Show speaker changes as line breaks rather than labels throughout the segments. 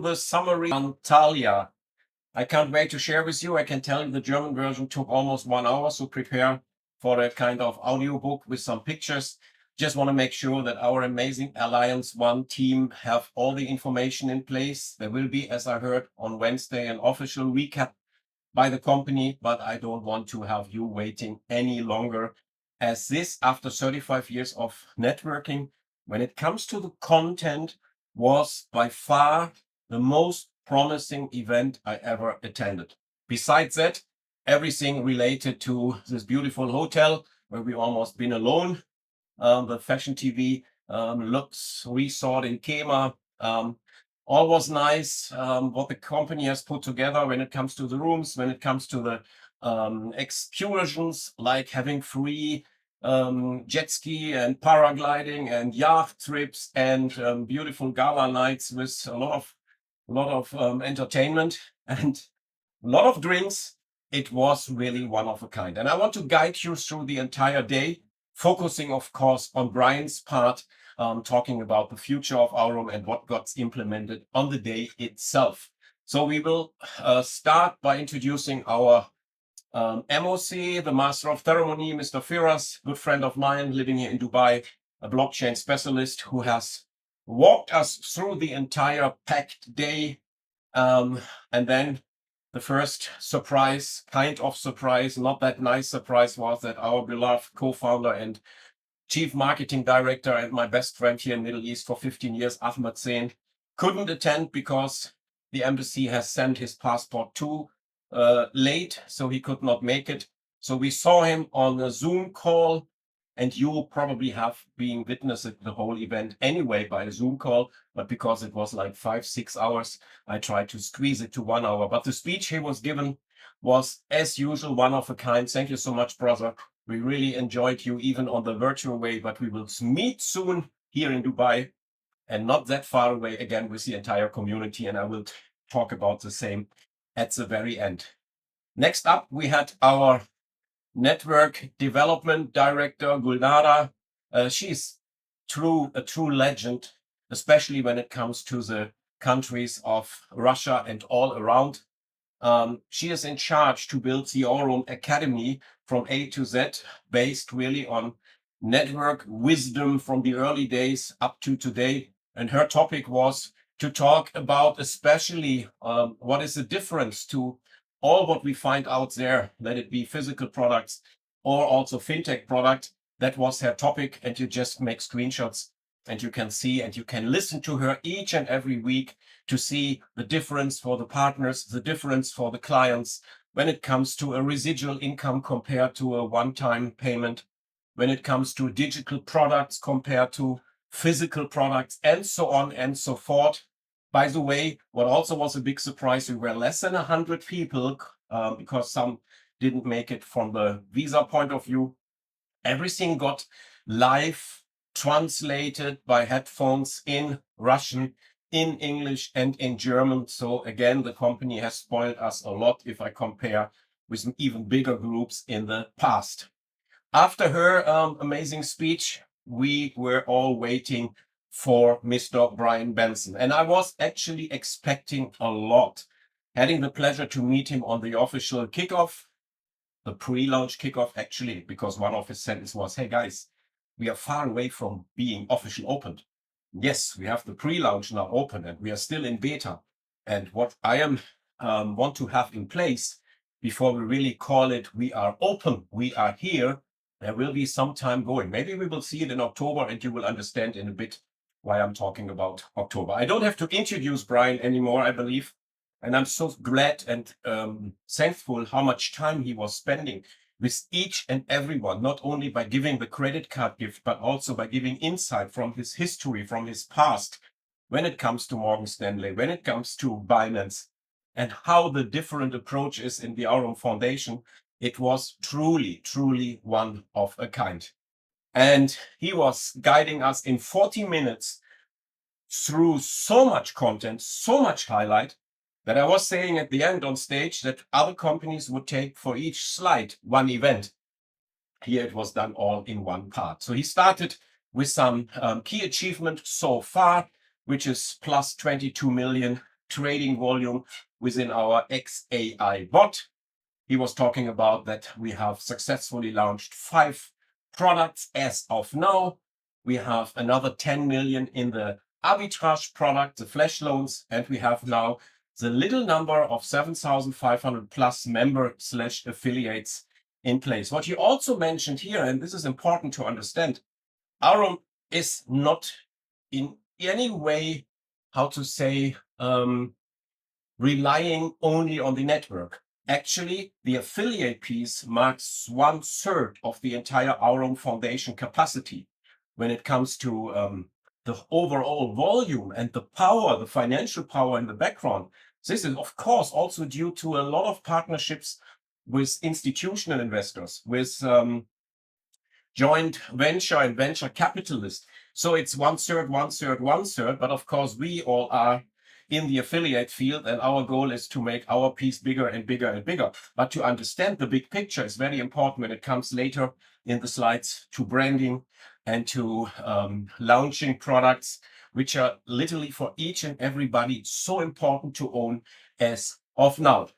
The summary Antalya. I can't wait to share with you. I can tell you the German version took almost 1 hour, so prepare for a kind of audiobook with some pictures. Just want to make sure that our amazing Alliance One team have all the information in place. There will be, as I heard on Wednesday, an official recap by the company, but I don't want to have you waiting any longer, as this, after 35 years of networking, when it comes to the content, was by far the most promising event I ever attended. Besides that, everything related to this beautiful hotel where we almost been alone, the fashion TV, Lux Resort in Kema, all was nice. What the company has put together when it comes to the rooms, when it comes to the excursions, like having free jet ski and paragliding and yacht trips and beautiful gala nights with a lot of entertainment and a lot of drinks. It was really one of a kind. And I want to guide you through the entire day, focusing, of course, on Brian's part, talking about the future of Aurum and what got implemented on the day itself. So we will start by introducing our MOC, the Master of Ceremony, Mr. Firas, good friend of mine living here in Dubai, a blockchain specialist who has walked us through the entire packed day. And then the first surprise, kind of surprise, not that nice surprise, was that our beloved co-founder and chief marketing director and my best friend here in Middle East for 15 years, Ahmed Zain, couldn't attend because the embassy has sent his passport too late, so he could not make it. So we saw him on a Zoom call, and you probably have been witnessing the whole event anyway by a Zoom call, but because it was like 5-6 hours, I tried to squeeze it to 1 hour. But the speech he was given was, as usual, one of a kind. Thank you so much, brother. We really enjoyed you even on the virtual way, but we will meet soon here in Dubai and not that far away again with the entire community. And I will talk about the same at the very end. Next up, we had our network development director, Gulnara. She's a true legend, especially when it comes to the countries of Russia and all around. She is in charge to build the Aurum Academy from A to Z, based really on network wisdom from the early days up to today. And her topic was to talk about especially what is the difference to all what we find out there, let it be physical products or also fintech product. That was her topic. And you just make screenshots and you can see and you can listen to her each and every week to see the difference for the partners, the difference for the clients when it comes to a residual income compared to a one-time payment, when it comes to digital products compared to physical products, and so on and so forth. By the way, what also was a big surprise, we were less than 100 people because some didn't make it from the visa point of view. Everything got live translated by headphones in Russian, in English, and in German. So again, the company has spoiled us a lot if I compare with even bigger groups in the past. After her amazing speech, we were all waiting for Mr. Brian Benson. And I was actually expecting a lot. Having the pleasure to meet him on the official kickoff, the pre-launch kickoff, actually, because one of his sentences was, hey guys, we are far away from being officially opened. Yes, we have the pre-launch now open and we are still in beta. And what I want to have in place before we really call it, we are open, we are here, there will be some time going. Maybe we will see it in October and you will understand in a bit why I'm talking about October. I don't have to introduce Brian anymore, I believe. And I'm so glad and thankful how much time he was spending with each and everyone, not only by giving the credit card gift, but also by giving insight from his history, from his past, when it comes to Morgan Stanley, when it comes to Binance, and how the different approach is in the Aurum Foundation. It was truly, truly one of a kind. And he was guiding us in 40 minutes through so much content, so much highlight, that I was saying at the end on stage that other companies would take for each slide one event. Here it was done all in one part. So he started with some key achievement so far, which is plus 22 million trading volume within our XAI bot. He was talking about that we have successfully launched 5 products as of now. We have another 10 million in the arbitrage product, the flash loans, and we have now the little number of 7,500 plus member/affiliates in place. What he also mentioned here, and this is important to understand, Aurum is not in any way, how to say, relying only on the network. Actually, the affiliate piece marks 1/3 of the entire Aurum Foundation capacity when it comes to the overall volume and the power, the financial power in the background. This is, of course, also due to a lot of partnerships with institutional investors, with joint venture and venture capitalists. So it's 1/3, 1/3, 1/3. But of course, we all are in the affiliate field, and our goal is to make our piece bigger and bigger and bigger. But to understand the big picture is very important when it comes later in the slides to branding and to launching products, which are literally for each and everybody so important to own as of now.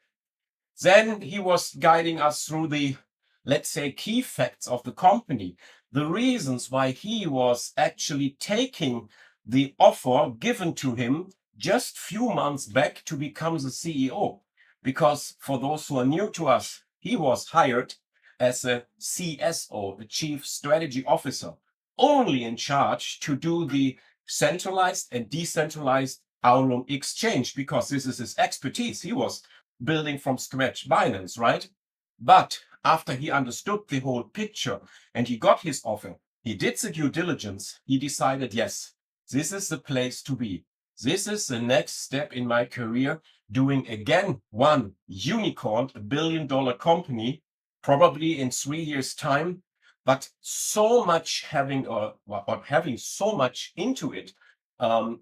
Then he was guiding us through the, let's say, key facts of the company, the reasons why he was actually taking the offer given to him just few months back to become the CEO. Because for those who are new to us, he was hired as a CSO, the Chief Strategy Officer, only in charge to do the centralized and decentralized Aurum exchange, because this is his expertise. He was building from scratch Binance, right? But after he understood the whole picture and he got his offer, he did the due diligence, he decided, yes, this is the place to be. This is the next step in my career, doing again one unicorn, $1 billion company, probably in 3 years' time, but so much having so much into it,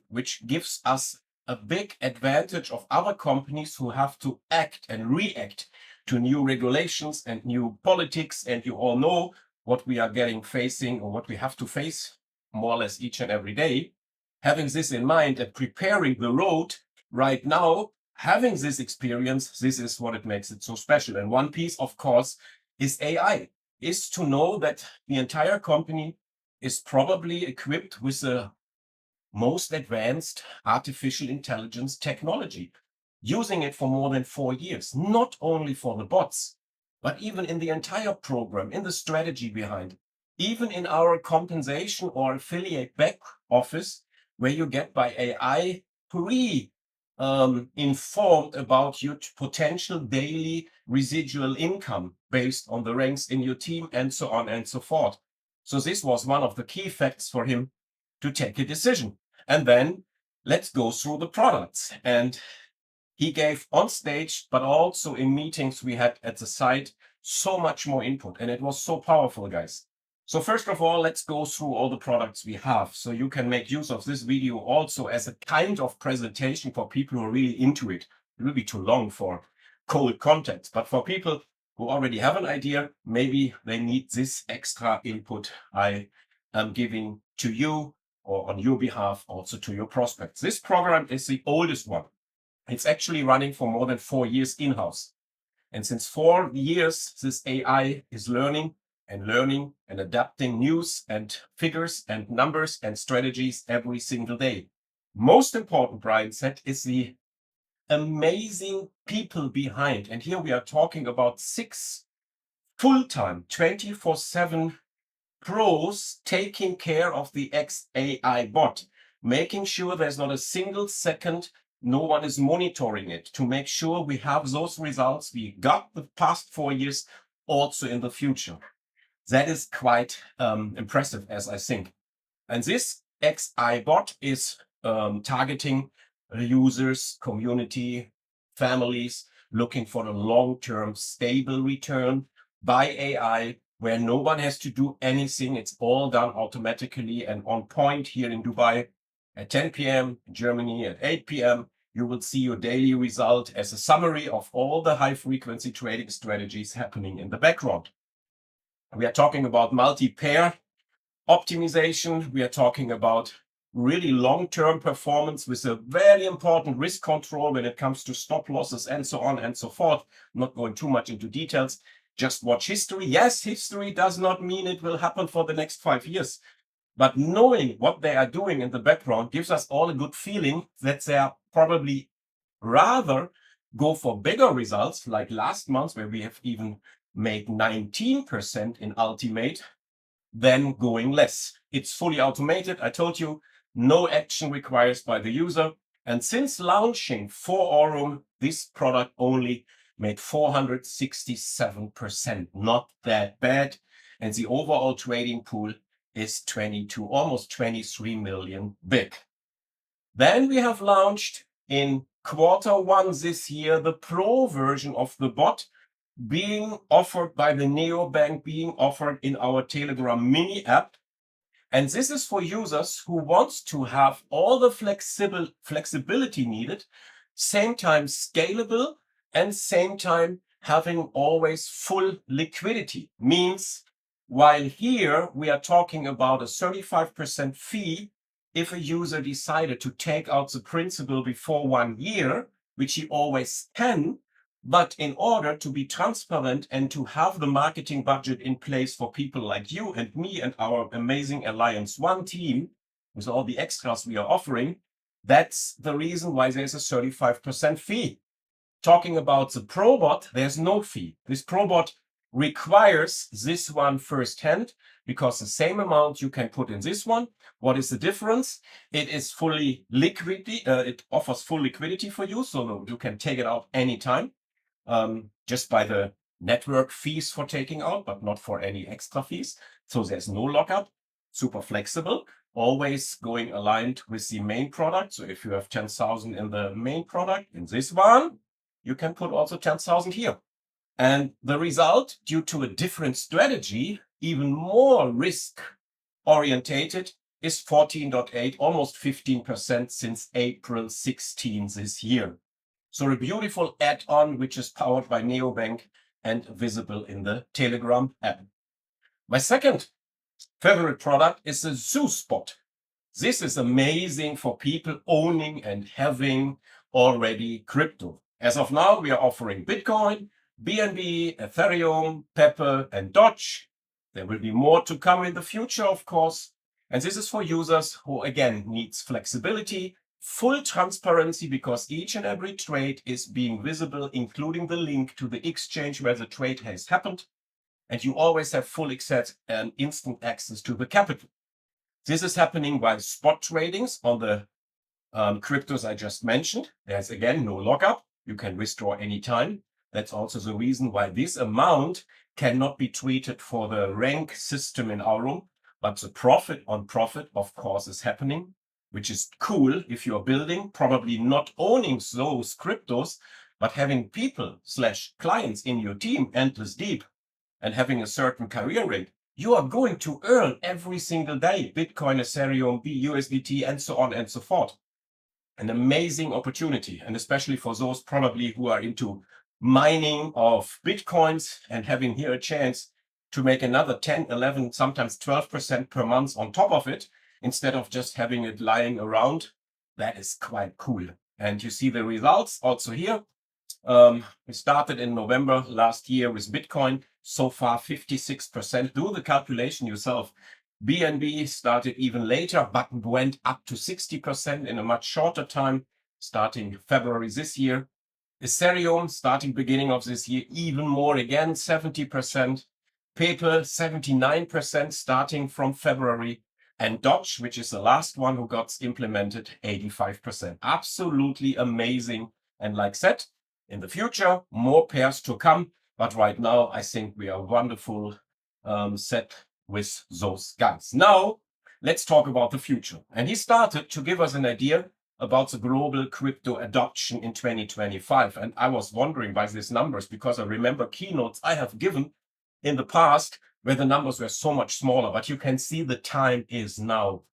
which gives us a big advantage of other companies who have to act and react to new regulations and new politics. And you all know what we are facing, or what we have to face more or less each and every day. Having this in mind and preparing the road right now, having this experience, this is what it makes it so special. And one piece, of course, is AI, is to know that the entire company is probably equipped with the most advanced artificial intelligence technology, using it for more than 4 years, not only for the bots, but even in the entire program, in the strategy behind, even in our compensation or affiliate back office, where you get by AI informed about your potential daily residual income based on the ranks in your team and so on and so forth. So this was one of the key facts for him to take a decision. And then let's go through the products. And he gave on stage, but also in meetings we had at the site, so much more input. And it was so powerful, guys. So first of all, let's go through all the products we have. So you can make use of this video also as a kind of presentation for people who are really into it. It will be too long for cold content, but for people who already have an idea, maybe they need this extra input I am giving to you, or on your behalf also to your prospects. This program is the oldest one. It's actually running for more than 4 years in-house. And since 4 years, this AI is learning and adapting news and figures and numbers and strategies every single day. Most important, Brian said, is the amazing people behind. And here we are talking about 6 full-time, 24/7 pros taking care of the XAI bot, making sure there's not a single second no one is monitoring it, to make sure we have those results we got the past 4 years also in the future. That is quite impressive, as I think. And this XI bot is targeting users, community, families looking for a long-term stable return by AI, where no one has to do anything. It's all done automatically and on point. Here in Dubai at 10 p.m., in Germany at 8 p.m., you will see your daily result as a summary of all the high-frequency trading strategies happening in the background. We are talking about multi-pair optimization. We are talking about really long-term performance with a very important risk control when it comes to stop losses and so on and so forth. I'm not going too much into details. Just watch history. Yes, history does not mean it will happen for the next 5 years. But knowing what they are doing in the background gives us all a good feeling that they are probably rather go for bigger results, like last month, where we have even made 19% in Ultimate, than going less. It's fully automated. I told you, no action required by the user. And since launching for Aurum, this product only made 467%. Not that bad. And the overall trading pool is 22, almost 23 million big. Then we have launched in Q1 this year the Pro version of the bot, being offered by the neobank, being offered in our Telegram mini app. And this is for users who want to have all the flexibility needed, same time scalable, and same time having always full liquidity. Means while here we are talking about a 35% fee if a user decided to take out the principal before 1 year, which he always can. But in order to be transparent and to have the marketing budget in place for people like you and me and our amazing Alliance One team, with all the extras we are offering, that's the reason why there's a 35% fee. Talking about the ProBot, there's no fee. This ProBot requires this one firsthand because the same amount you can put in this one. What is the difference? It is fully liquidity. It offers full liquidity for you, so you can take it out anytime. Just by the network fees for taking out, but not for any extra fees. So there's no lockup, super flexible, always going aligned with the main product. So if you have 10,000 in the main product, in this one, you can put also 10,000 here. And the result, due to a different strategy, even more risk orientated, is 14.8, almost 15% since April 16 this year. So a beautiful add-on, which is powered by Neobank and visible in the Telegram app. My second favorite product is the ZooSpot. This is amazing for people owning and having already crypto. As of now, we are offering Bitcoin, BNB, Ethereum, Pepe, and Doge. There will be more to come in the future, of course. And this is for users who, again, needs flexibility, full transparency, because each and every trade is being visible, including the link to the exchange where the trade has happened. And you always have full access and instant access to the capital. This is happening while spot tradings on the cryptos I just mentioned. There's again no lockup. You can withdraw anytime. That's also the reason why this amount cannot be treated for the rank system in Aurum, but the profit on profit, of course, is happening, which is cool if you're building, probably not owning those cryptos, but having people / clients in your team endless deep and having a certain career rate. You are going to earn every single day Bitcoin, Ethereum, USDT, and so on and so forth. An amazing opportunity, and especially for those probably who are into mining of Bitcoins and having here a chance to make another 10, 11, sometimes 12% per month on top of it, instead of just having it lying around. That is quite cool. And you see the results also here. We started in November last year with Bitcoin. So far, 56%. Do the calculation yourself. BNB started even later, but went up to 60% in a much shorter time, starting February this year. Ethereum, starting beginning of this year, even more again, 70%. Pepe, 79%, starting from February. And Doge, which is the last one who got implemented, 85%. Absolutely amazing. And like said, in the future, more pairs to come. But right now, I think we are wonderful set with those guys. Now, let's talk about the future. And he started to give us an idea about the global crypto adoption in 2025. And I was wondering by these numbers, because I remember keynotes I have given in the past where the numbers were so much smaller. But you can see the time is now.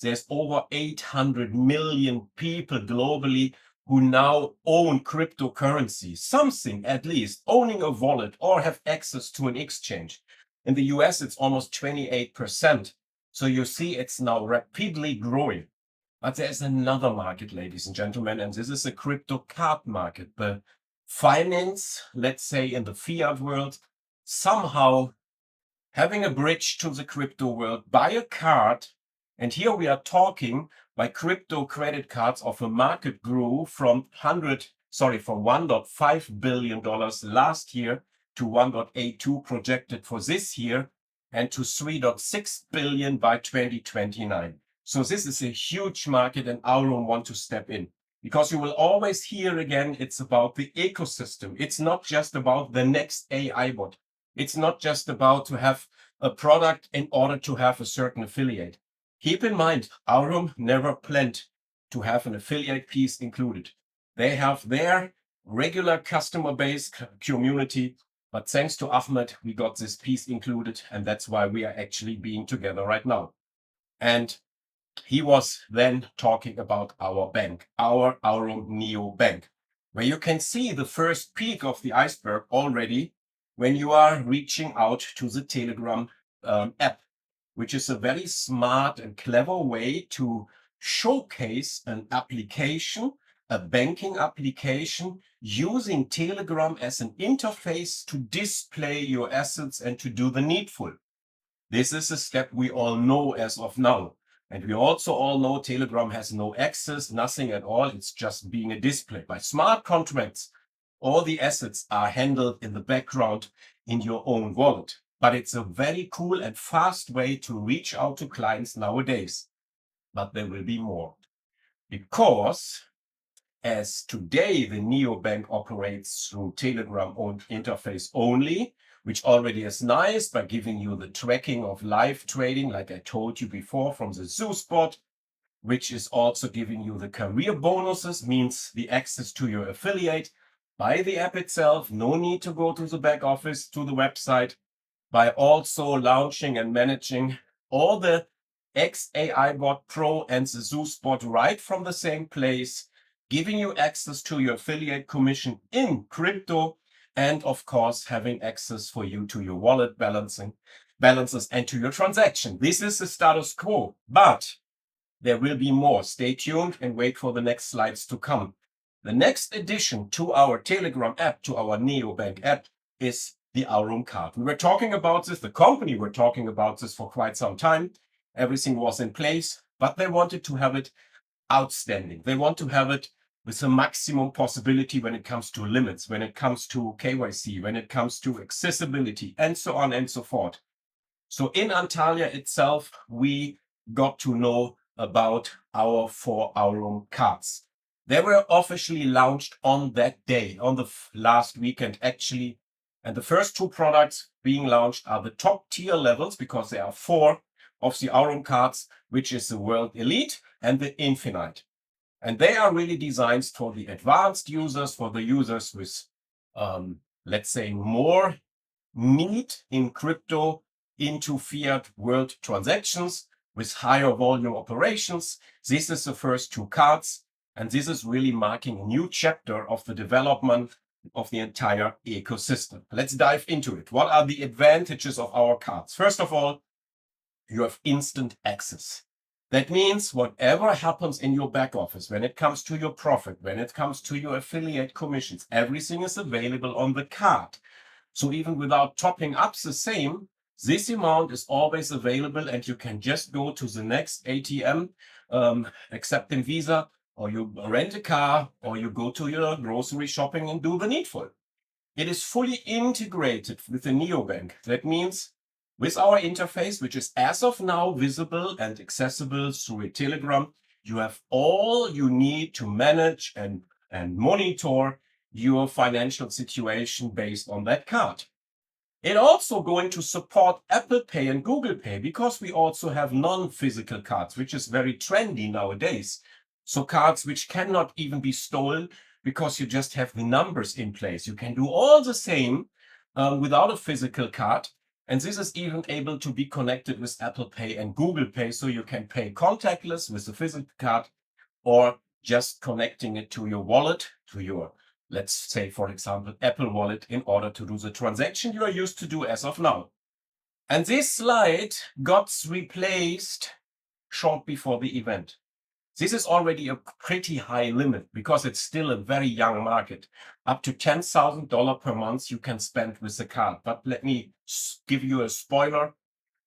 There's over 800 million people globally who now own cryptocurrency, something at least, owning a wallet or have access to an exchange. In the US, it's almost 28%. So you see it's now rapidly growing. But there's another market, ladies and gentlemen, and this is the crypto card market. The finance, let's say in the fiat world, somehow having a bridge to the crypto world by a card. And here we are talking by crypto credit cards of a market grew from $1.5 billion last year to 1.82 projected for this year and to 3.6 billion by 2029. So this is a huge market and Aurum want to step in because you will always hear again, it's about the ecosystem. It's not just about the next AI bot. It's not just about to have a product in order to have a certain affiliate. Keep in mind, Aurum never planned to have an affiliate piece included. They have their regular customer base community, but thanks to Ahmed, we got this piece included, and that's why we are actually being together right now. And he was then talking about our bank, our Aurum Neo Bank, where you can see the first peak of the iceberg already when you are reaching out to the Telegram app, which is a very smart and clever way to showcase an application, a banking application, using Telegram as an interface to display your assets and to do the needful. This is a step we all know as of now. And we also all know Telegram has no access, nothing at all. It's just being a display. By smart contracts, all the assets are handled in the background in your own wallet. But it's a very cool and fast way to reach out to clients nowadays. But there will be more. Because as today the neobank operates through Telegram owned interface only, which already is nice by giving you the tracking of live trading, like I told you before, from the Zeus bot, which is also giving you the career bonuses, means the access to your affiliate by the app itself. No need to go to the back office, to the website, by also launching and managing all the XAI Bot Pro and the Zeus bot right from the same place, giving you access to your affiliate commission in crypto, and of course, having access for you to your wallet balances and to your transaction. This is the status quo, but there will be more. Stay tuned and wait for the next slides to come. The next addition to our Telegram app, to our neobank app, is the Aurum card. We were talking about this, the company were talking about this for quite some time. Everything was in place, but they wanted to have it outstanding. They want to have it with a maximum possibility when it comes to limits, when it comes to KYC, when it comes to accessibility, and so on and so forth. So in Antalya itself, we got to know about our 4 Aurum cards. They were officially launched on that day, on the last weekend actually. And the first 2 products being launched are the top tier levels, because there are 4 of the Aurum cards, which is the World Elite and the Infinite. And they are really designed for the advanced users, for the users with, let's say, more need in crypto into fiat world transactions with higher volume operations. This is the first 2 cards, and this is really marking a new chapter of the development of the entire ecosystem. Let's dive into it. What are the advantages of our cards? First of all, you have instant access. That means whatever happens in your back office, when it comes to your profit, when it comes to your affiliate commissions, everything is available on the card. So even without topping up the same, this amount is always available, and you can just go to the next ATM, accepting Visa, or you rent a car, or you go to your grocery shopping and do the needful. It is fully integrated with the neobank. That means with our interface, which is as of now visible and accessible through a Telegram, you have all you need to manage and monitor your financial situation based on that card. It also going to support Apple Pay and Google Pay, because we also have non-physical cards, which is very trendy nowadays. So cards which cannot even be stolen because you just have the numbers in place. You can do all the same without a physical card. And this is even able to be connected with Apple Pay and Google Pay, so you can pay contactless with a physical card, or just connecting it to your wallet, to your, let's say, for example, Apple Wallet, in order to do the transaction you are used to do as of now. And this slide got replaced short before the event. This is already a pretty high limit because it's still a very young market. Up to $10,000 per month you can spend with the card. But let me give you a spoiler,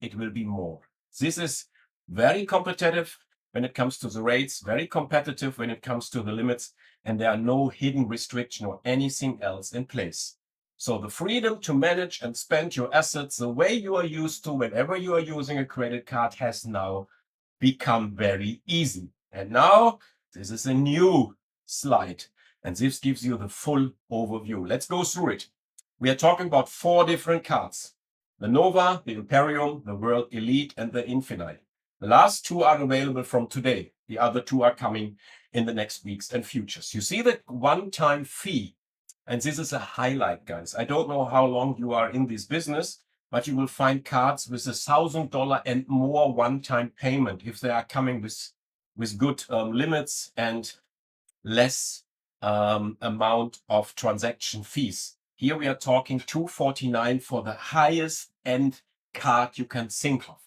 it will be more. This is very competitive when it comes to the rates, very competitive when it comes to the limits, and there are no hidden restriction or anything else in place. So the freedom to manage and spend your assets the way you are used to whenever you are using a credit card has now become very easy. And now this is a new slide, and this gives you the full overview. Let's go through it. We are talking about 4 different cards: the Nova, the Imperium, the World Elite, and the Infinite. The last 2 are available from today. The other 2 are coming in the next weeks and futures. You see the one-time fee, and this is a highlight, guys. I don't know how long you are in this business, but you will find cards with $1,000 and more one-time payment if they are coming with good limits and less amount of transaction fees. Here we are talking $249 for the highest end card you can think of.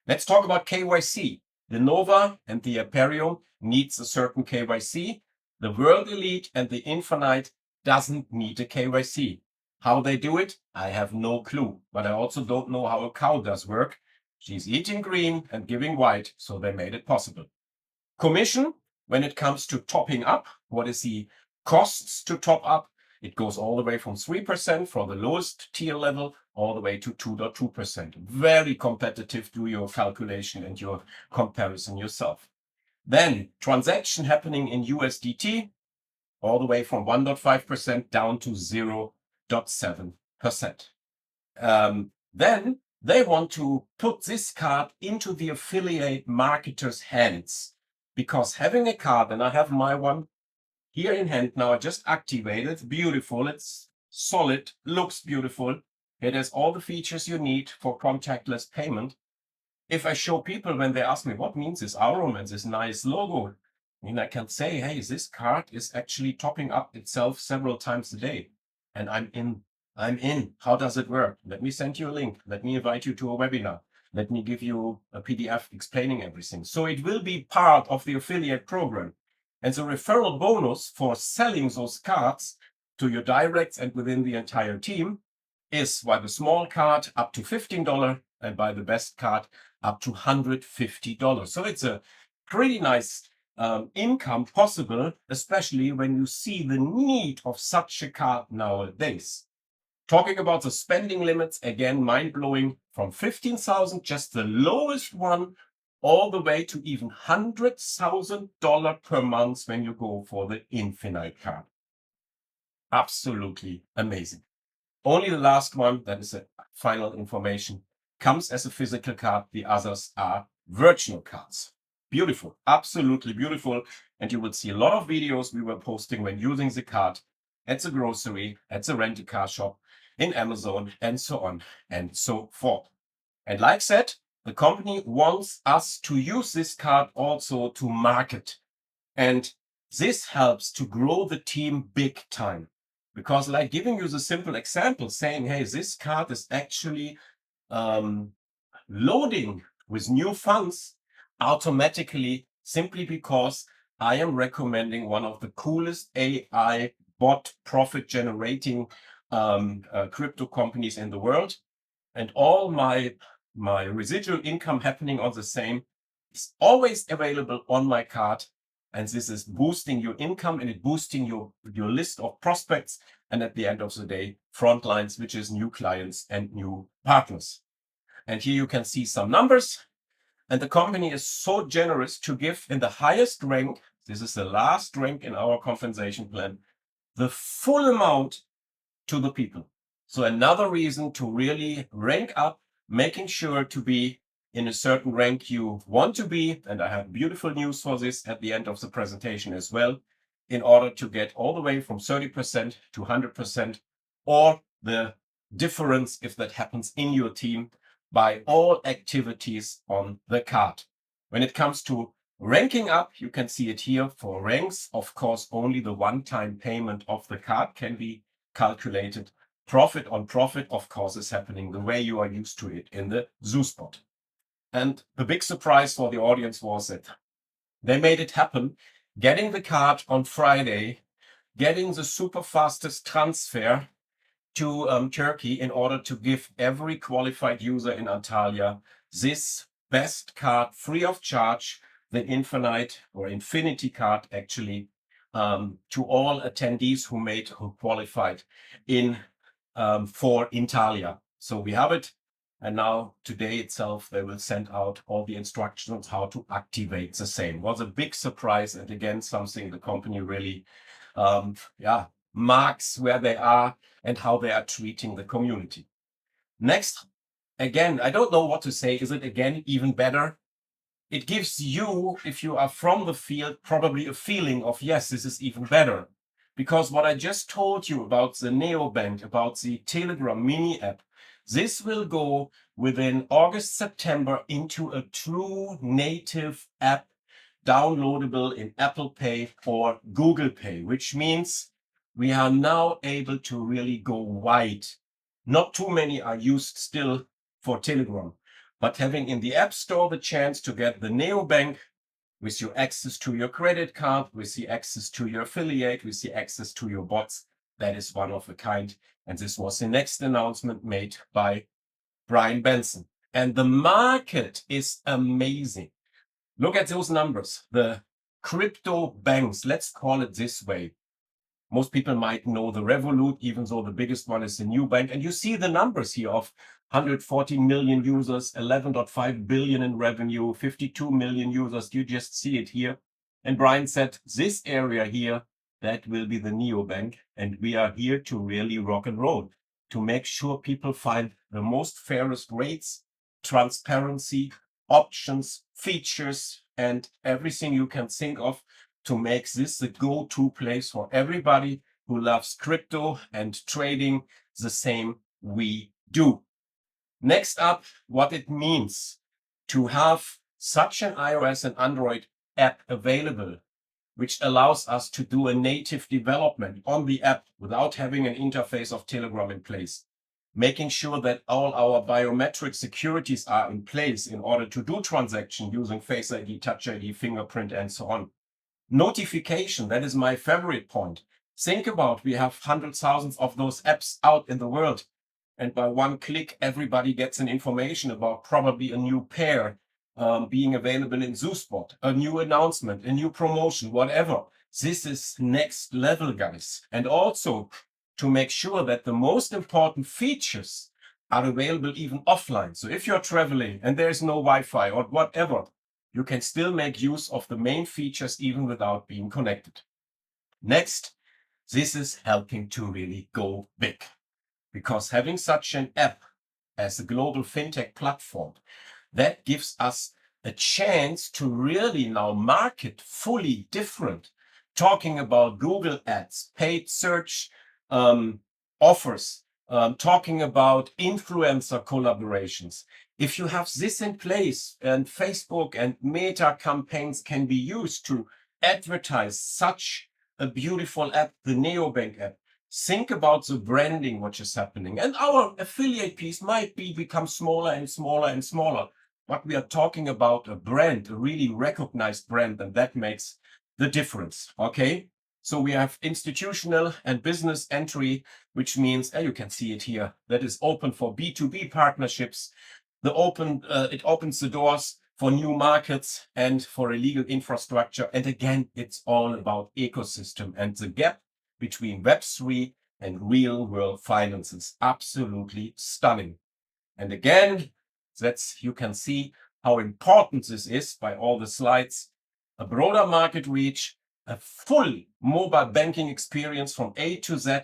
Let's talk about KYC. The Nova and the Imperium needs a certain KYC. The World Elite and the Infinite doesn't need a KYC. How they do it, I have no clue, but I also don't know how a cow does work. She's eating green and giving white, so they made it possible. Commission, when it comes to topping up, what is the costs to top up? It goes all the way from 3% for the lowest tier level all the way to 2.2%. Very competitive. Do your calculation and your comparison yourself. Then transaction happening in USDT all the way from 1.5% down to 0.7%. Then they want to put this card into the affiliate marketers' hands, because having a card, and I have my one here in hand now, I just activated, beautiful, it's solid, looks beautiful. It has all the features you need for contactless payment. If I show people when they ask me what means this Aurum and this nice logo, I mean, I can say, hey, this card is actually topping up itself several times a day. And I'm in. How does it work? Let me send you a link. Let me invite you to a webinar. Let me give you a PDF explaining everything. So it will be part of the affiliate program. And the referral bonus for selling those cards to your directs and within the entire team is by the small card up to $15 and by the best card up to $150. So it's a pretty nice income possible, especially when you see the need of such a card nowadays. Talking about the spending limits, again, mind-blowing, from 15,000, just the lowest one, all the way to even $100,000 per month when you go for the Infinite card. Absolutely amazing. Only the last one, that is the final information, comes as a physical card. The others are virtual cards. Beautiful, absolutely beautiful. And you will see a lot of videos we were posting when using the card at the grocery, at the rent-a-car shop, in Amazon, and so on and so forth. And like said, the company wants us to use this card also to market. And this helps to grow the team big time. Because like giving you the simple example, saying, hey, this card is actually loading with new funds automatically, simply because I am recommending one of the coolest AI bot profit generating crypto companies in the world. And all my residual income happening on the same is always available on my card. And this is boosting your income, and it boosting your list of prospects. And at the end of the day, front lines, which is new clients and new partners. And here you can see some numbers. And the company is so generous to give in the highest rank, this is the last rank in our compensation plan, the full amount to the people. So another reason to really rank up, making sure to be in a certain rank you want to be. And I have beautiful news for this at the end of the presentation as well, in order to get all the way from 30% to 100%, or the difference if that happens in your team, by all activities on the card. When it comes to ranking up, you can see it here for ranks. Of course, only the one-time payment of the card can be calculated. Profit on profit, of course, is happening the way you are used to it in the ZooSpot. And the big surprise for the audience was that They made it happen, getting the card on Friday, getting the super fastest transfer to Turkey in order to give every qualified user in Antalya this best card free of charge, the Infinite or Infinity card actually, to all attendees who qualified in for Antalya. So we have it. And now today itself, they will send out all the instructions how to activate the same. It was a big surprise. And again, something the company really, marks where they are and how they are treating the community. Next, again, I don't know what to say. Is it again even better? It gives you, if you are from the field, probably a feeling of, yes, this is even better. Because what I just told you about the neobank, about the Telegram mini app, this will go within August, September into a true native app downloadable in Apple Pay or Google Pay, which means we are now able to really go wide. Not too many are used still for Telegram, but having in the App Store the chance to get the neobank with your access to your credit card, with the access to your affiliate, with the access to your bots, that is one of a kind. And this was the next announcement made by Brian Benson. And the market is amazing. Look at those numbers. The crypto banks, let's call it this way. Most people might know the Revolut, even though the biggest one is the new bank. And you see the numbers here of 140 million users, 11.5 billion in revenue, 52 million users. You just see it here. And Brian said, this area here, that will be the neobank. And we are here to really rock and roll, to make sure people find the most fairest rates, transparency, options, features, and everything you can think of to make this the go-to place for everybody who loves crypto and trading the same we do. Next up, what it means to have such an iOS and Android app available, which allows us to do a native development on the app without having an interface of Telegram in place, making sure that all our biometric securities are in place in order to do transaction using Face ID, Touch ID, fingerprint, and so on. Notification, that is my favorite point. Think about, we have hundreds, thousands of those apps out in the world. And by one click, everybody gets an information about probably a new pair being available in ZooSpot, a new announcement, a new promotion, whatever. This is next level, guys. And also to make sure that the most important features are available even offline. So if you're traveling and there's no Wi-Fi or whatever, you can still make use of the main features even without being connected. Next, this is helping to really go big, because having such an app as a global fintech platform, that gives us a chance to really now market fully different, talking about Google ads, paid search offers, talking about influencer collaborations. If you have this in place, and Facebook and Meta campaigns can be used to advertise such a beautiful app, the Neobank app, think about the branding, which is happening. And our affiliate piece might become smaller and smaller and smaller. But we are talking about a brand, a really recognized brand, and that makes the difference. Okay. So we have institutional and business entry, which means, you can see it here, that is open for B2B partnerships. It opens the doors for new markets and for a legal infrastructure. And again, it's all about ecosystem, and the gap between Web3 and real world finance is absolutely stunning. And again, you can see how important this is by all the slides. A broader market reach, a full mobile banking experience from A to Z,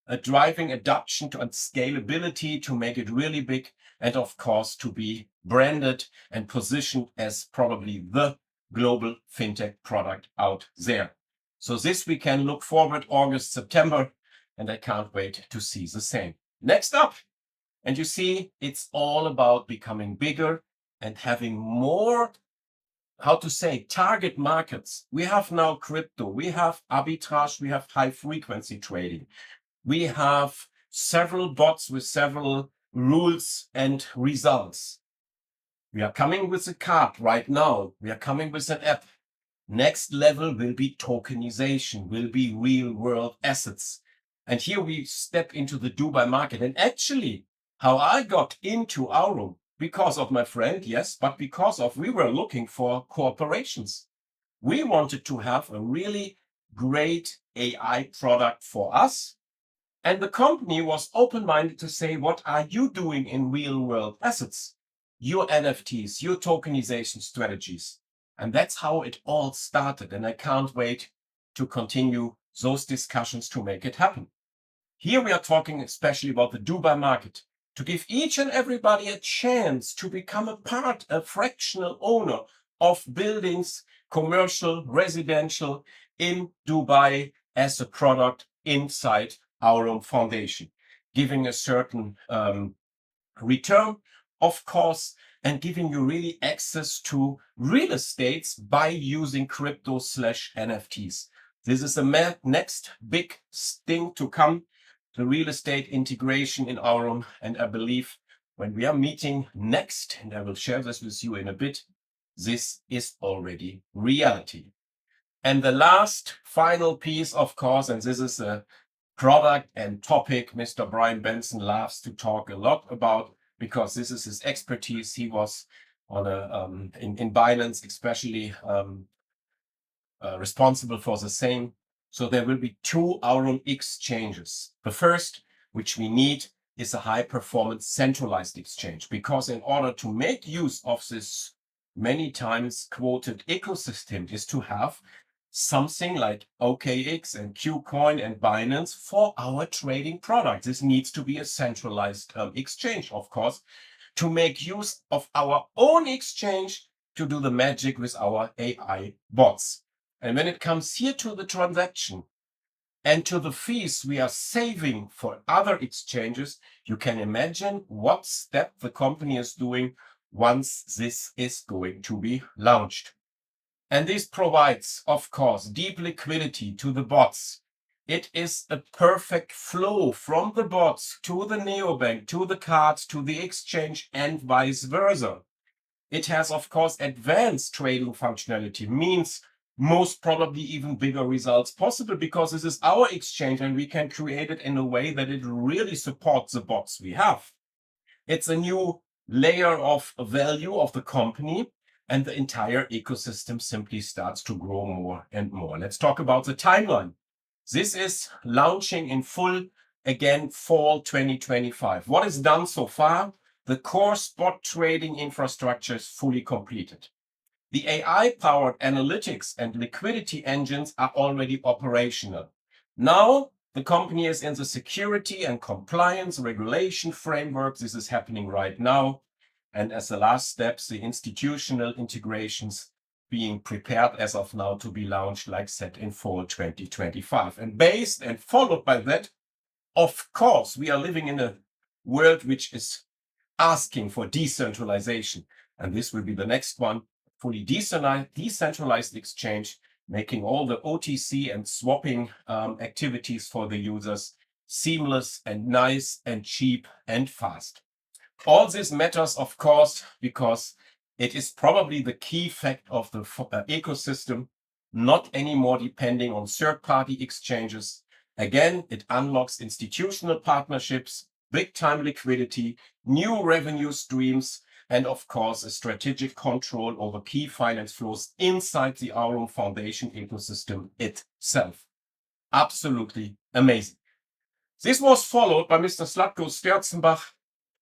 a driving adoption and scalability to make it really big, and of course to be branded and positioned as probably the global fintech product out there. So this we can look forward August, September, and I can't wait to see the same. Next up, and you see, it's all about becoming bigger and having more, how to say, target markets. We have now crypto, we have arbitrage, we have high frequency trading. We have several bots with several rules and results. We are coming with a card right now. We are coming with an app. Next level will be tokenization, will be real world assets. And here we step into the Dubai market. And actually, how I got into Aurum, because of my friend, yes, but because of we were looking for cooperations. We wanted to have a really great AI product for us. And the company was open-minded to say, what are you doing in real world assets? Your NFTs, your tokenization strategies. And that's how it all started. And I can't wait to continue those discussions to make it happen. Here we are talking especially about the Dubai market, to give each and everybody a chance to become a fractional owner of buildings, commercial, residential in Dubai as a product inside Aurum Foundation, giving a certain return, of course, and giving you really access to real estates by using crypto/NFTs. This is the next big thing to come, the real estate integration in Aurum. And I believe when we are meeting next, and I will share this with you in a bit, this is already reality. And the last final piece, of course, and this is a product and topic Mr. Brian Benson loves to talk a lot about, because this is his expertise. He was on in Binance, especially responsible for the same. So there will be two Aurum exchanges. The first, which we need, is a high performance centralized exchange, because in order to make use of this many times quoted ecosystem is to have something like OKX and KuCoin and Binance for our trading product. This needs to be a centralized exchange, of course, to make use of our own exchange to do the magic with our AI bots. And when it comes here to the transaction and to the fees we are saving for other exchanges, you can imagine what step the company is doing once this is going to be launched. And this provides, of course, deep liquidity to the bots. It is a perfect flow from the bots to the neobank, to the cards, to the exchange, and vice versa. It has, of course, advanced trading functionality, means most probably even bigger results possible, because this is our exchange and we can create it in a way that it really supports the bots we have. It's a new layer of value of the company, and the entire ecosystem simply starts to grow more and more. Let's talk about the timeline. This is launching in full again fall 2025. What is done so far? The core spot trading infrastructure is fully completed. The AI-powered analytics and liquidity engines are already operational. Now, the company is in the security and compliance regulation framework. This is happening right now. And as the last steps, the institutional integrations being prepared as of now to be launched, like said, in fall 2025. And based and followed by that, of course, we are living in a world which is asking for decentralization. And this will be the next one, fully decentralized exchange, making all the OTC and swapping activities for the users seamless and nice and cheap and fast. All this matters, of course, because it is probably the key fact of the ecosystem, not anymore depending on third-party exchanges. Again, it unlocks institutional partnerships, big-time liquidity, new revenue streams, and of course, a strategic control over key finance flows inside the Aurum Foundation ecosystem itself. Absolutely amazing. This was followed by Mr. Slatko Sterzenbach,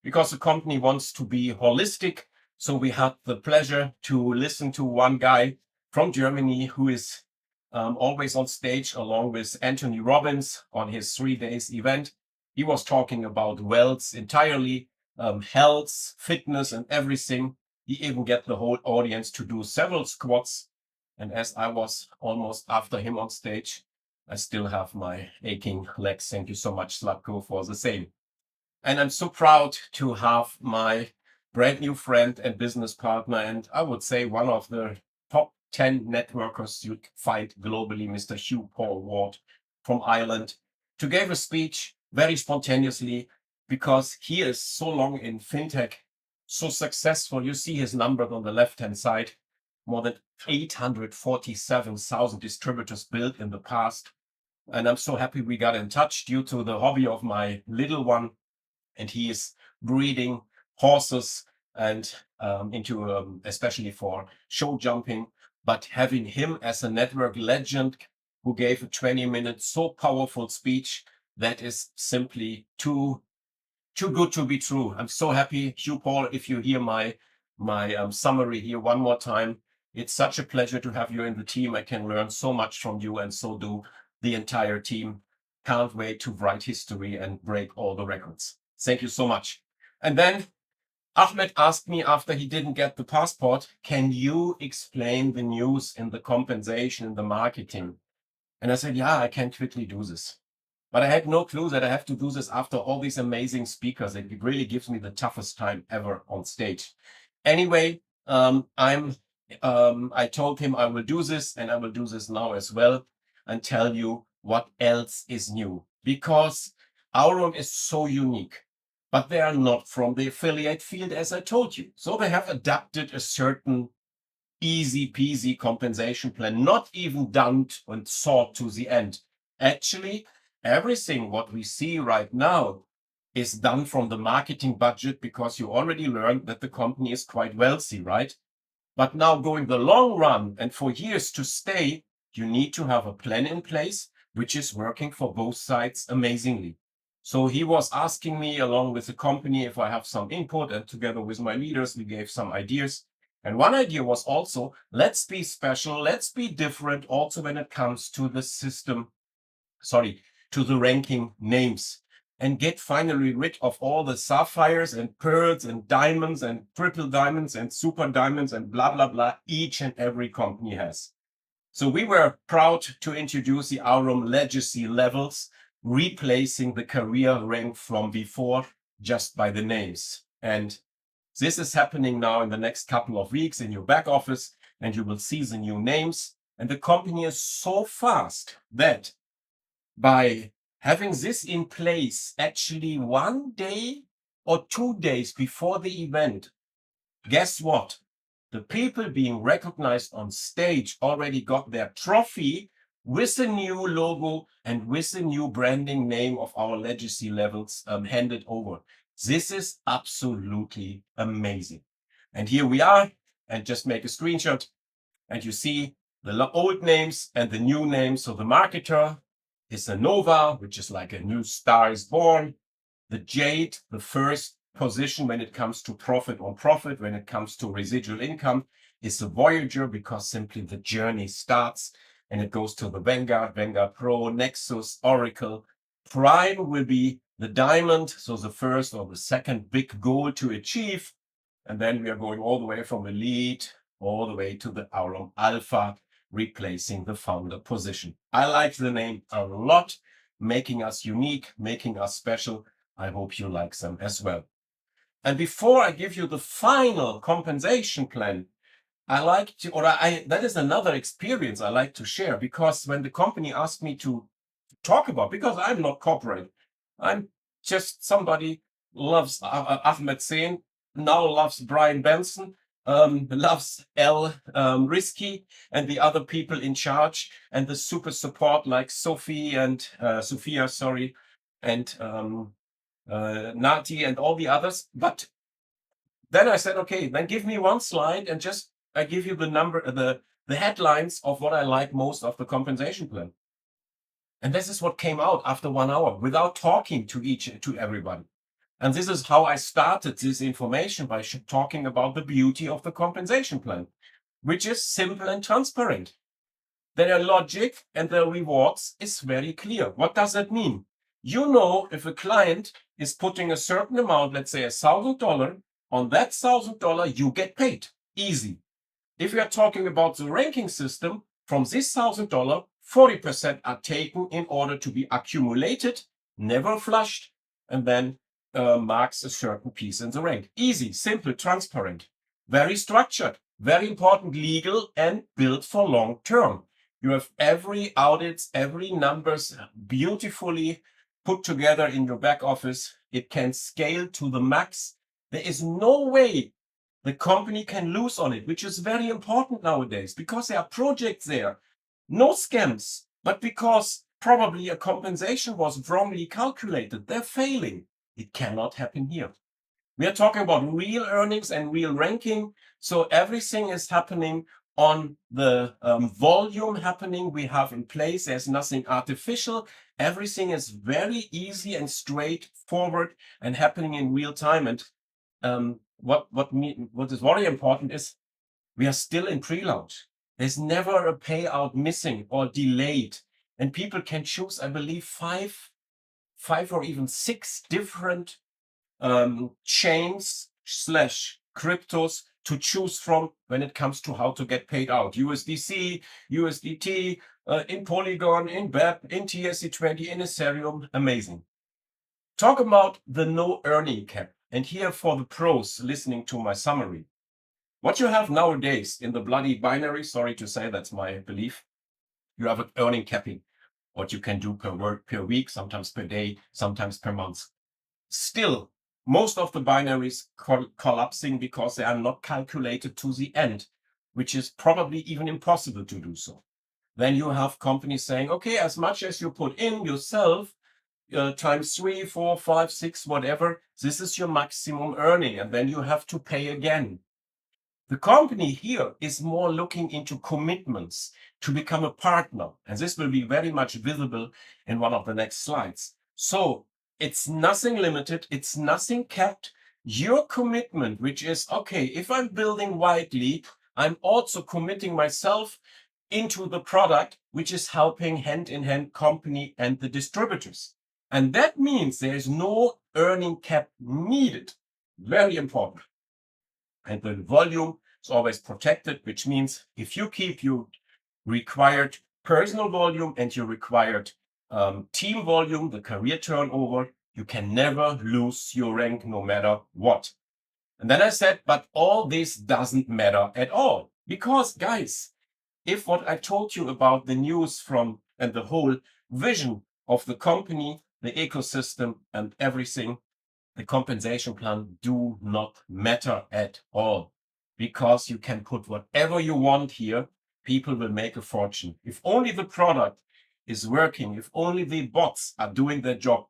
because the company wants to be holistic. So we had the pleasure to listen to one guy from Germany who is always on stage along with Anthony Robbins on his 3 days event. He was talking about wealth entirely, health, fitness, and everything. He even get the whole audience to do several squats. And as I was almost after him on stage, I still have my aching legs. Thank you so much, Slatko, for the same. And I'm so proud to have my brand new friend and business partner, and I would say one of the top 10 networkers you find globally, Mr. Hugh Paul Ward from Ireland, to give a speech very spontaneously, because he is so long in fintech, so successful. You see his number on the left-hand side. more than 847,000 distributors built in the past. And I'm so happy we got in touch due to the hobby of my little one. And he is breeding horses and into especially for show jumping. But having him as a network legend who gave a 20-minute so powerful speech, that is simply too good to be true. I'm so happy, Hugh Paul, if you hear my summary here one more time. It's such a pleasure to have you in the team. I can learn so much from you, and so do the entire team. Can't wait to write history and break all the records. Thank you so much. And then Ahmed asked me after he didn't get the passport, can you explain the news in the compensation in the marketing? And I said, yeah, I can quickly do this. But I had no clue that I have to do this after all these amazing speakers. It really gives me the toughest time ever on stage. Anyway, I told him I will do this, and I will do this now as well, and tell you what else is new. Because Aurum is so unique, but they are not from the affiliate field, as I told you. So they have adapted a certain easy peasy compensation plan, not even done and thought to the end. Actually, everything what we see right now is done from the marketing budget, because you already learned that the company is quite wealthy, right? But now going the long run and for years to stay, you need to have a plan in place, which is working for both sides amazingly. So he was asking me along with the company if I have some input, and together with my leaders, we gave some ideas. And one idea was also, let's be special, let's be different also when it comes to the system, to the ranking names, and get finally rid of all the sapphires and pearls and diamonds and triple diamonds and super diamonds and blah, blah, blah each and every company has. So we were proud to introduce the Aurum legacy levels, replacing the career rank from before just by the names. And this is happening now in the next couple of weeks in your back office, and you will see the new names. And the company is so fast that by having this in place actually 1 day or 2 days before the event, guess what? The people being recognized on stage already got their trophy with a new logo and with a new branding name of our legacy levels handed over. This is absolutely amazing. And here we are, and just make a screenshot, and you see the old names and the new names. So the marketer is a Nova, which is like a new star is born. The Jade, the first position when it comes to profit on profit, when it comes to residual income, is the Voyager, because simply the journey starts and it goes to the Vanguard, Vanguard Pro, Nexus, Oracle. Prime will be the diamond, so the first or the second big goal to achieve. And then we are going all the way from elite all the way to the Aurum Alpha, replacing the founder position. I like the name a lot, making us unique, making us special. I hope you like them as well. And before I give you the final compensation plan, I like to, that is another experience I like to share, because when the company asked me to talk about, because I'm not corporate, I'm just somebody loves Ahmed Sen, now loves Brian Benson, loves L. Risky and the other people in charge, and the super support like Sophia, and Nati and all the others. But then I said, okay, then give me one slide and just I give you the number, the headlines of what I like most of the compensation plan. And this is what came out after 1 hour without talking to everybody. And this is how I started this information, by talking about the beauty of the compensation plan, which is simple and transparent. Their logic and their rewards is very clear. What does that mean? You know, if a client is putting a certain amount, let's say $1,000, on that $1,000, you get paid. Easy. If we are talking about the ranking system, from this $1,000, 40% are taken in order to be accumulated, never flushed, and then marks a certain piece in the rank. Easy, simple, transparent, very structured, very important, legal, and built for long term. You have every audits, every numbers beautifully put together in your back office. It can scale to the max. There is no way the company can lose on it, which is very important nowadays because there are projects there. No scams, but because probably a compensation was wrongly calculated, they're failing. It cannot happen here. We are talking about real earnings and real ranking. So everything is happening on the volume happening we have in place. There's nothing artificial. Everything is very easy and straightforward and happening in real time. And what is very important is we are still in pre-launch. There's never a payout missing or delayed. And people can choose, I believe, five or even six different chains / cryptos to choose from when it comes to how to get paid out. USDC, USDT, in Polygon, in BEP, in TSC20, in Ethereum. Amazing. Talk about the no earning cap. And here for the pros listening to my summary. What you have nowadays in the bloody binary, sorry to say, that's my belief, you have an earning capping. What you can do per week, sometimes per day, sometimes per month. Still, most of the binaries collapsing because they are not calculated to the end, which is probably even impossible to do so. Then you have companies saying, okay, as much as you put in yourself, times 3, 4, 5, 6, whatever, this is your maximum earning, and then you have to pay again. The company here is more looking into commitments to become a partner, and this will be very much visible in one of the next slides. So it's nothing limited, it's nothing capped. Your commitment, which is, okay, if I'm building widely, I'm also committing myself into the product, which is helping hand in hand company and the distributors. And that means there is no earning cap needed. Very important. And the volume is always protected, which means if you keep your required personal volume and your required team volume, the career turnover, you can never lose your rank no matter what. And then I said, but all this doesn't matter at all. Because guys, if what I told you about the news from and the whole vision of the company, the ecosystem and everything, the compensation plan do not matter at all. Because you can put whatever you want here, people will make a fortune. If only the product is working, if only the bots are doing their job,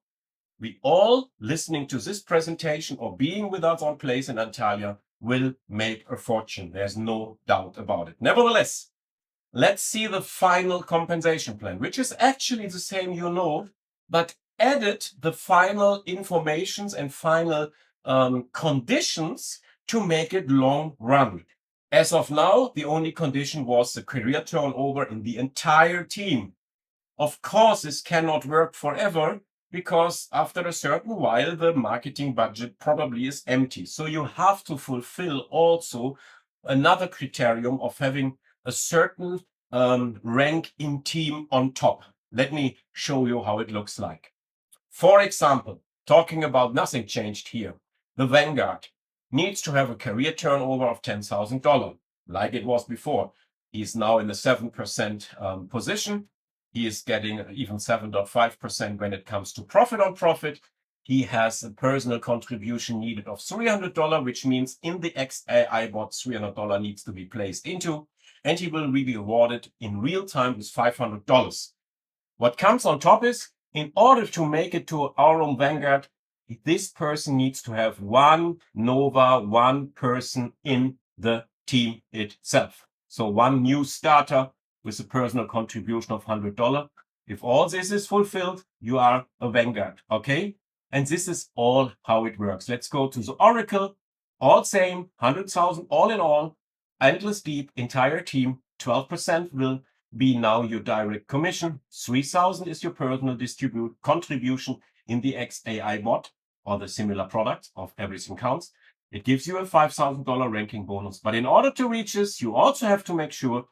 we all listening to this presentation or being with us on place in Antalya will make a fortune. There's no doubt about it. Nevertheless, let's see the final compensation plan, which is actually the same, but added the final informations and final conditions to make it long run. As of now, the only condition was the career turnover in the entire team. Of course, this cannot work forever because after a certain while, the marketing budget probably is empty. So you have to fulfill also another criterion of having a certain rank in team on top. Let me show you how it looks like. For example, talking about nothing changed here, the Vanguard needs to have a career turnover of $10,000, like it was before. He's now in the 7% position. He is getting even 7.5% when it comes to profit on profit. He has a personal contribution needed of $300, which means in the XAI bot, $300 needs to be placed into, and he will be rewarded in real time with $500. What comes on top is, in order to make it to Aurum Vanguard, this person needs to have one person in the team itself. So one new starter with a personal contribution of $100. If all this is fulfilled, you are a Vanguard, okay? And this is all how it works. Let's go to the Oracle. All same, 100,000 all in all, endless deep, entire team, 12% will be now your direct commission. 3,000 is your personal contribution in the XAI bot or the similar product of Everything Counts. It gives you a $5,000 ranking bonus. But in order to reach this, you also have to make sure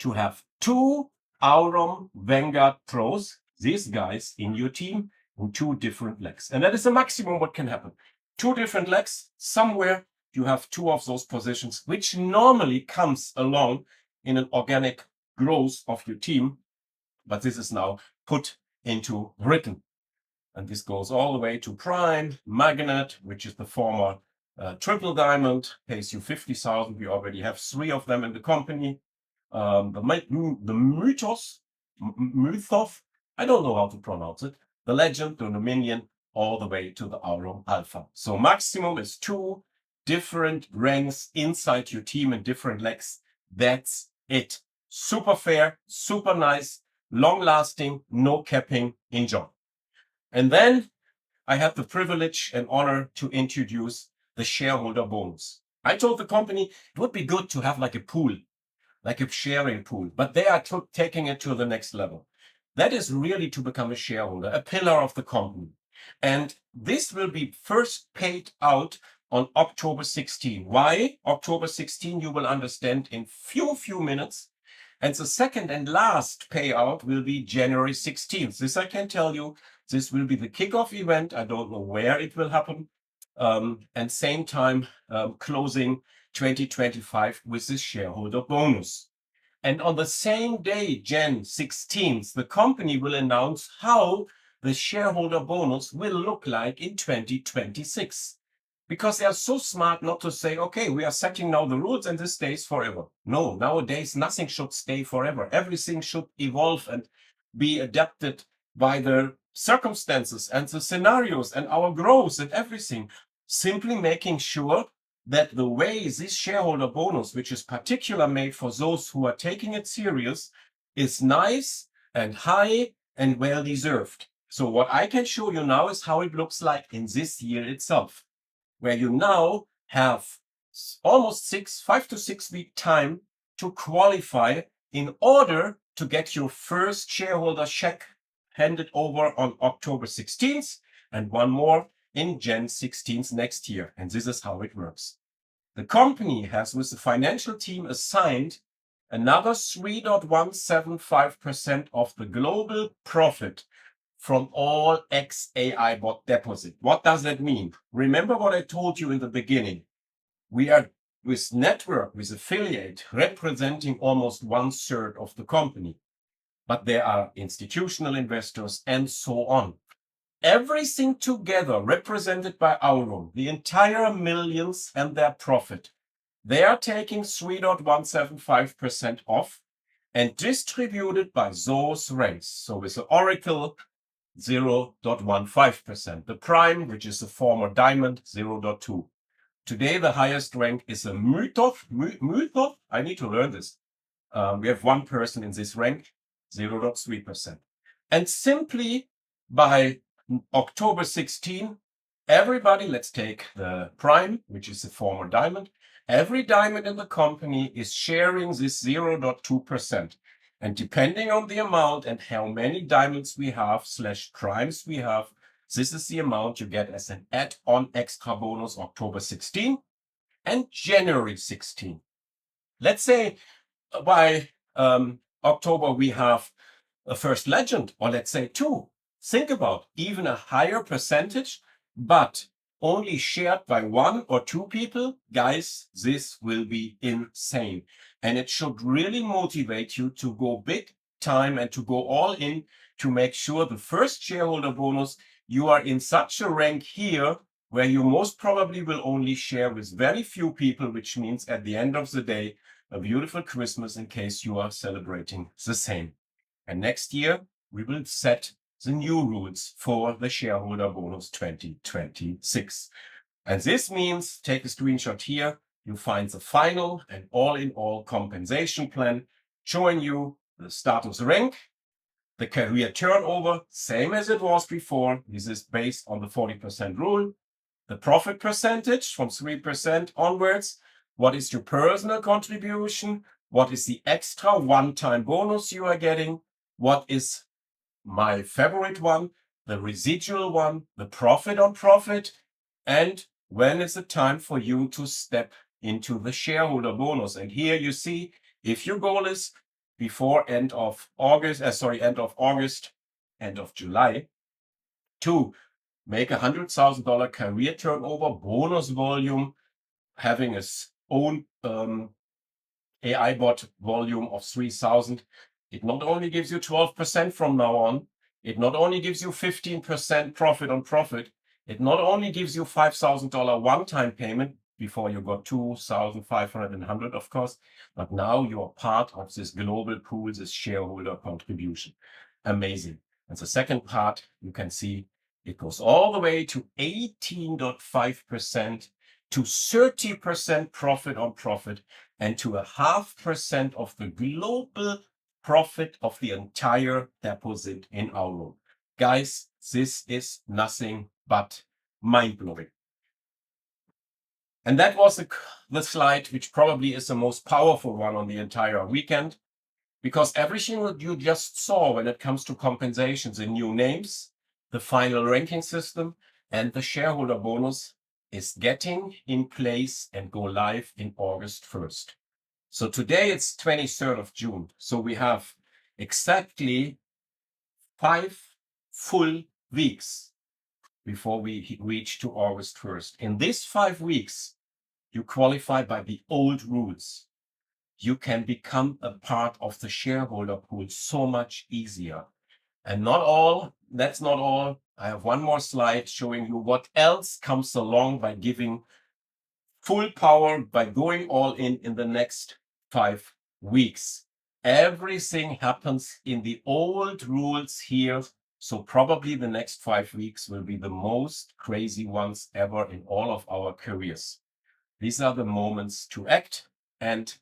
to have 2 Aurum Vanguard pros, these guys in your team, in 2 different legs. And that is the maximum what can happen. 2 different legs, somewhere you have 2 of those positions, which normally comes along in an organic growth of your team. But this is now put into written. And this goes all the way to Prime, Magnet, which is the former Triple diamond pays you 50,000. We already have 3 of them in the company. The mythos, I don't know how to pronounce it. The legend, the dominion, all the way to the Aurum Alpha. So maximum is 2 different ranks inside your team in different legs. That's it. Super fair, super nice, long lasting, no capping. Enjoy. And then I had the privilege and honor to introduce the shareholder bonus. I told the company it would be good to have like a pool, like a sharing pool, but they are taking it to the next level. That is really to become a shareholder, a pillar of the company. And this will be first paid out on October 16. Why October 16? You will understand in few minutes. And the second and last payout will be January 16th. This I can tell you. This will be the kickoff event. I don't know where it will happen. And same time, closing 2025 with this shareholder bonus. And on the same day, Jan 16th, the company will announce how the shareholder bonus will look like in 2026. Because they are so smart not to say, okay, we are setting now the rules and this stays forever. No, nowadays nothing should stay forever. Everything should evolve and be adapted by the circumstances and the scenarios and our growth and everything. Simply making sure that the way this shareholder bonus, which is particular made for those who are taking it serious, is nice and high and well deserved. So what I can show you now is how it looks like in this year itself, where you now have almost 5 to 6 week time to qualify in order to get your first shareholder check handed over on October 16th and one more in Jan 16th next year. And this is how it works. The company has, with the financial team, assigned another 3.175% of the global profit from all ex-AI bot deposit. What does that mean? Remember what I told you in the beginning. We are, with network, with affiliate, representing almost 1/3 of the company. But there are institutional investors and so on. Everything together represented by Aurum, the entire millions and their profit, they are taking 3.175% off and distributed by those ranks. So with the Oracle, 0.15%. The Prime, which is the former Diamond, 0.2. Today, the highest rank is a Mythos. I need to learn this. We have one person in this rank, 0.3%. And simply by October 16, everybody, let's take the Prime, which is the former Diamond. Every diamond in the company is sharing this 0.2%. And depending on the amount and how many diamonds we have / primes we have, this is the amount you get as an add-on extra bonus October 16 and January 16. Let's say by October we have a first legend, or let's say 2. Think about even a higher percentage, but only shared by 1 or 2 people. Guys, this will be insane. And it should really motivate you to go big time and to go all in to make sure the first shareholder bonus, you are in such a rank here where you most probably will only share with very few people, which means at the end of the day, a beautiful Christmas in case you are celebrating the same. And next year, we will set the new rules for the shareholder bonus 2026. And this means, take a screenshot here, you find the final and all-in-all compensation plan showing you the status rank, the career turnover, same as it was before. This is based on the 40% rule. The profit percentage from 3% onwards. What is your personal contribution? What is the extra one-time bonus you are getting? What is my favorite one, the residual one, the profit on profit? And when is it time for you to step into the shareholder bonus? And here you see, if your goal is before end of July, to make $100,000 career turnover, bonus volume, having its own AI bot volume of 3,000, it not only gives you 12% from now on, it not only gives you 15% profit on profit, It not only gives you $5,000 one-time payment before you got 2,500 and 100, of course, but now you're part of this global pool, this shareholder contribution. Amazing. And the second part, you can see it goes all the way to 18.5% to 30% profit on profit and to 0.5% of the global profit of the entire deposit in Aurum. Guys, this is nothing but mind-blowing. And that was the slide, which probably is the most powerful one on the entire weekend, because everything that you just saw when it comes to compensations, the new names, the final ranking system, and the shareholder bonus is getting in place and go live in August 1st. So today it's 23rd of June. So we have exactly 5 full weeks before we reach to August 1st. In these 5 weeks, you qualify by the old rules. You can become a part of the shareholder pool so much easier. And that's not all. I have one more slide showing you what else comes along by giving full power, by going all in the next 5 weeks. Everything happens in the old rules here. So probably the next 5 weeks will be the most crazy ones ever in all of our careers. These are the moments to act. And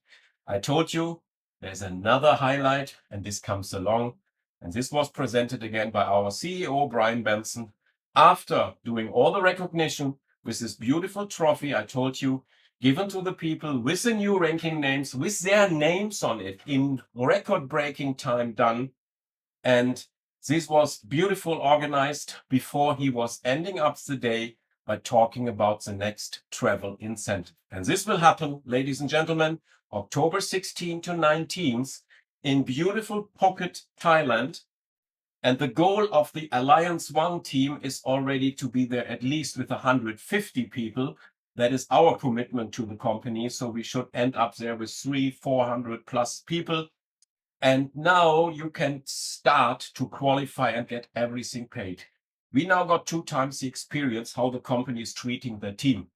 I told you there's another highlight, and this comes along. And this was presented again by our CEO, Brian Benson. After doing all the recognition with this beautiful trophy, I told you, given to the people with the new ranking names, with their names on it in record-breaking time done. And this was beautiful organized before he was ending up the day by talking about the next travel incentive. And this will happen, ladies and gentlemen, October 16 to 19th in beautiful Phuket, Thailand. And the goal of the Alliance One team is already to be there at least with 150 people. That is our commitment to the company. So we should end up there with 300-400 plus people. And now you can start to qualify and get everything paid. We now got 2 times the experience how the company is treating their team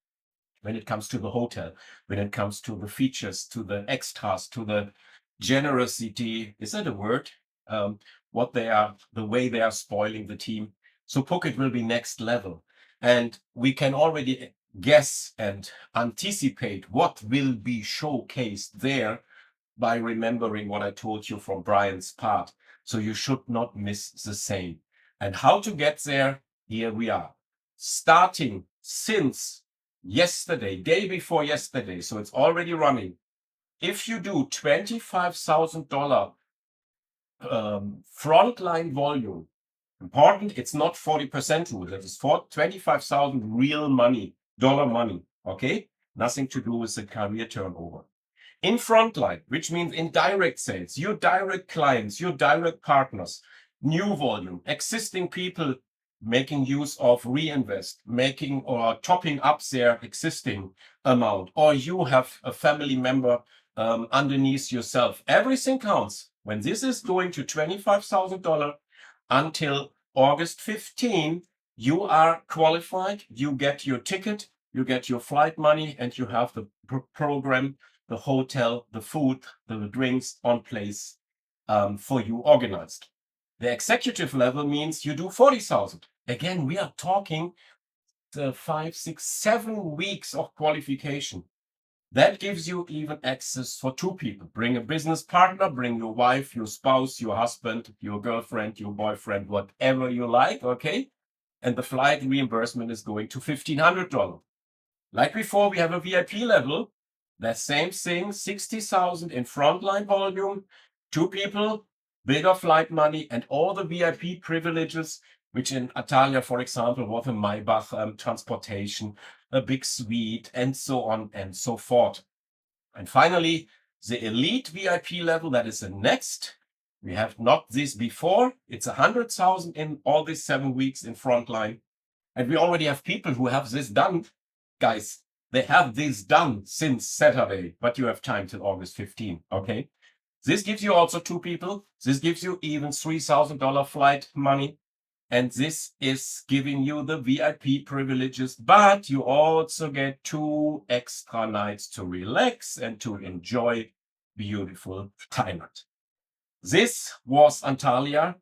when it comes to the hotel, when it comes to the features, to the extras, to the generosity. Is that a word? The way they are spoiling the team. So Phuket will be next level. And we can already guess and anticipate what will be showcased there by remembering what I told you from Brian's part. So you should not miss the same. And how to get there, here we are. Starting since yesterday, day before yesterday, so it's already running. If you do $25,000 frontline volume, important, it's not 40% rule, that is for 25,000 real money, dollar money, okay? Nothing to do with the career turnover. In frontline, which means in direct sales, your direct clients, your direct partners, new volume, existing people making use of reinvest, making or topping up their existing amount, or you have a family member underneath yourself. Everything counts. When this is going to $25,000 until August 15, you are qualified, you get your ticket, you get your flight money, and you have the program, the hotel, the food, the drinks on place for you organized. The executive level means you do 40,000. Again, we are talking 5, 6, 7 weeks of qualification. That gives you even access for 2 people. Bring a business partner, bring your wife, your spouse, your husband, your girlfriend, your boyfriend, whatever you like, okay? And the flight reimbursement is going to $1,500. Like before, we have a VIP level. That same thing, 60,000 in frontline volume, 2 people, bigger flight money, and all the VIP privileges, which in Antalya, for example, was a Maybach transportation, a big suite, and so on and so forth. And finally, the elite VIP level, that is the next. We have not this before. It's 100,000 in all these 7 weeks in frontline. And we already have people who have this done. Guys, they have this done since Saturday, but you have time till August 15, okay? This gives you also 2 people. This gives you even $3,000 flight money. And this is giving you the VIP privileges, but you also get 2 extra nights to relax and to enjoy beautiful Thailand. This was Antalya.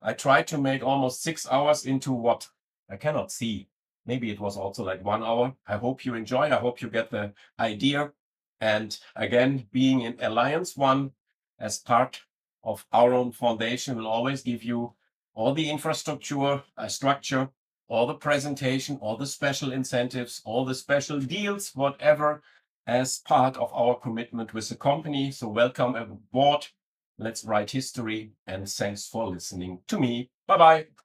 I tried to make almost 6 hours into what I cannot see. Maybe it was also like 1 hour. I hope you enjoy. I hope you get the idea. And again, being in Alliance One as part of Aurum Foundation will always give you all the infrastructure, structure, all the presentation, all the special incentives, all the special deals, whatever, as part of our commitment with the company. So welcome aboard. Let's write history, and thanks for listening to me. Bye-bye.